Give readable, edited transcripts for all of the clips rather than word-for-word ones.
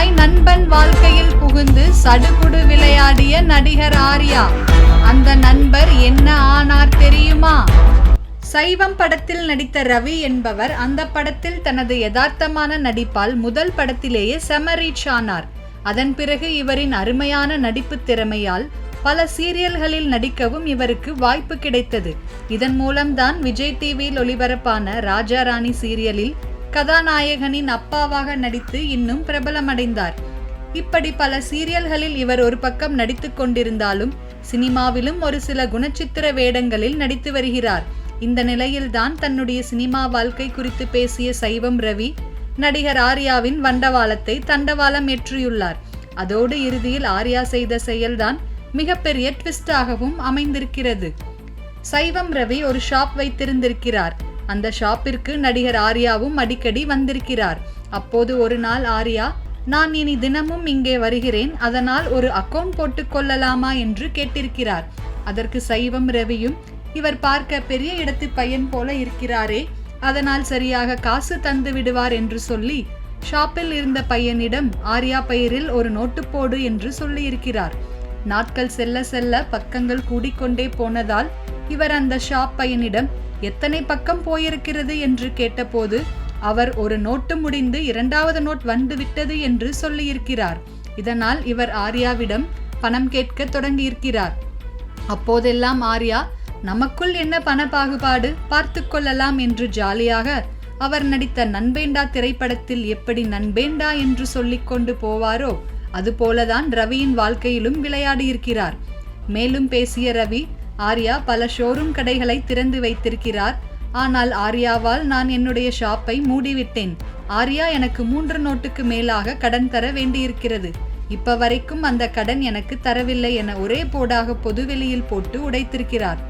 புதிதாய் நண்பன் வாழ்க்கையில் புகுந்து சடுகுடு விளையாடிய நடிகர் ஆர்யா. அந்த நண்பர் என்ன ஆனார் தெரியுமா? சைவம் படத்தில் நடித்த ரவி என்பவர் அந்த படத்தில் தனது யதார்த்தமான நடிப்பால் முதல் படத்திலேயே செம ரீச் ஆனார். அதன் பிறகு இவரின் அருமையான நடிப்பு திறமையால் பல சீரியல்களில் நடிக்கவும் இவருக்கு வாய்ப்பு கிடைத்தது. இதன் மூலம்தான் விஜய் டிவியில் ஒளிபரப்பான ராஜா ராணி சீரியலில் கதாநாயகனின் அப்பாவாக நடித்து இன்னும் பிரபலமடைந்தார். இப்படி பல சீரியல்களில் இவர் ஒரு பக்கம் நடித்து கொண்டிருந்தாலும் சினிமாவிலும் ஒரு சில குணச்சித்திர வேடங்களில் நடித்து வருகிறார். இந்த நிலையில்தான் தன்னுடைய சினிமா வாழ்க்கை குறித்து பேசிய சைவம் ரவி நடிகர் ஆர்யாவின் வண்டவாளத்தை தண்டவாளம் ஏற்றியுள்ளார். அதோடு இறுதியில் ஆர்யா செய்த செயல்தான் மிகப்பெரிய ட்விஸ்டாகவும் அமைந்திருக்கிறது. சைவம் ரவி ஒரு ஷாப் வைத்திருந்திருக்கிறார். அந்த ஷாப்பிற்கு நடிகர் ஆர்யாவும் அடிக்கடி வந்திருக்கிறார். அப்போது ஒரு நாள் ஆர்யா, நான் இனி தினமும் இங்கே வருகிறேன், அதனால் ஒரு அக்கவுண்ட் போட்டுக் கொள்ளலாமா என்று கேட்டிருக்கிறார். அதற்கு சைவம் ரவியும், இவர் பார்க்க பெரிய இடத்து பையன் போல இருக்கிறாரே, அதனால் சரியாக காசு தந்து விடுவார் என்று சொல்லி ஷாப்பில் இருந்த பையனிடம் ஆர்யா பெயரில் ஒரு நோட்டு போடு என்று சொல்லி இருக்கிறார். நாட்கள் செல்ல செல்ல பக்கங்கள் கூடிக்கொண்டே போனதால் இவர் அந்த ஷாப் பையனிடம் எத்தனை பக்கம் போயிருக்கிறது என்று கேட்டபோது அவர் ஒரு நோட்டு முடிந்து இரண்டாவது நோட் வந்து விட்டது என்று சொல்லியிருக்கிறார். இதனால் இவர் ஆர்யாவிடம் பணம் கேட்க தொடங்கியிருக்கிறார். அப்போதெல்லாம் ஆர்யா, நமக்குள் என்ன பண பாகுபாடு, பார்த்து கொள்ளலாம் என்று ஜாலியாக அவர் நடித்த நண்பேண்டா திரைப்படத்தில் எப்படி நண்பேண்டா என்று சொல்லிக் கொண்டு போவாரோ அதுபோலதான் ரவியின் வாழ்க்கையிலும் விளையாடியிருக்கிறார். மேலும் பேசிய ரவி, ஆர்யா பல ஷோரூம் கடைகளை திறந்து வைத்திருக்கிறார். ஆனால் ஆர்யாவால் நான் என்னுடைய ஷாப்பை மூடிவிட்டேன். ஆர்யா எனக்கு 3 நோட்டுக்கு மேலாக கடன் தர வேண்டியிருக்கிறது. இப்ப வரைக்கும் அந்த கடன் எனக்கு தரவில்லை என ஒரே போடாக பொதுவெளியில் போட்டு உடைத்திருக்கிறார்.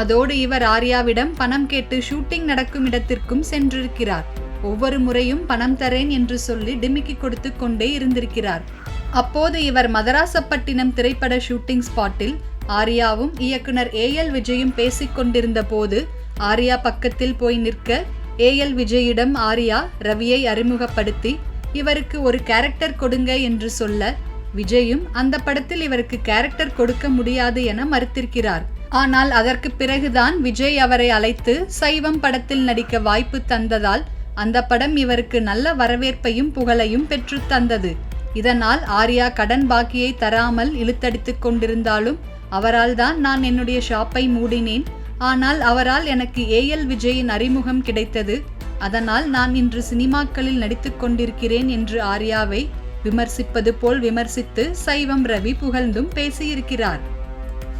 அதோடு இவர் ஆர்யாவிடம் பணம் கேட்டு ஷூட்டிங் நடக்கும் இடத்திற்கும் சென்றிருக்கிறார். ஒவ்வொரு முறையும் பணம் தரேன் என்று சொல்லி டிமிக்கி கொடுத்து கொண்டே இருந்திருக்கிறார். அப்போது இவர் மதராசப்பட்டினம் திரைப்பட ஷூட்டிங் ஸ்பாட்டில் ஆர்யாவும் இயக்குனர் AL விஜயும் பேசிக் கொண்டிருந்த போது ஆர்யா பக்கத்தில் போய் நிற்க AL விஜயிடம் ஆர்யா ரவியை அறிமுகப்படுத்தி இவருக்கு ஒரு கேரக்டர் கொடுங்க என்று சொல்ல விஜயும் அந்த படத்தில் இவருக்கு கேரக்டர் கொடுக்க முடியாது என மறுத்திருக்கிறார். ஆனால் அதற்கு பிறகுதான் விஜய் அவரை அழைத்து சைவம் படத்தில் நடிக்க வாய்ப்பு தந்ததால் அந்த படம் இவருக்கு நல்ல வரவேற்பையும் புகழையும் பெற்று தந்தது. இதனால் ஆர்யா கடன் பாக்கியை தராமல் இழுத்தடித்து கொண்டிருந்தாலும் அவரால் தான் நான் என்னுடைய ஷாப்பை மூடினேன். ஆனால் அவரால் எனக்கு AL விஜயின் அறிமுகம் கிடைத்தது. அதனால் நான் இன்று சினிமாக்களில் நடித்து கொண்டிருக்கிறேன் என்று ஆர்யாவை விமர்சிப்பது போல் விமர்சித்து சைவம் ரவி புகழ்ந்தும் பேசியிருக்கிறார்.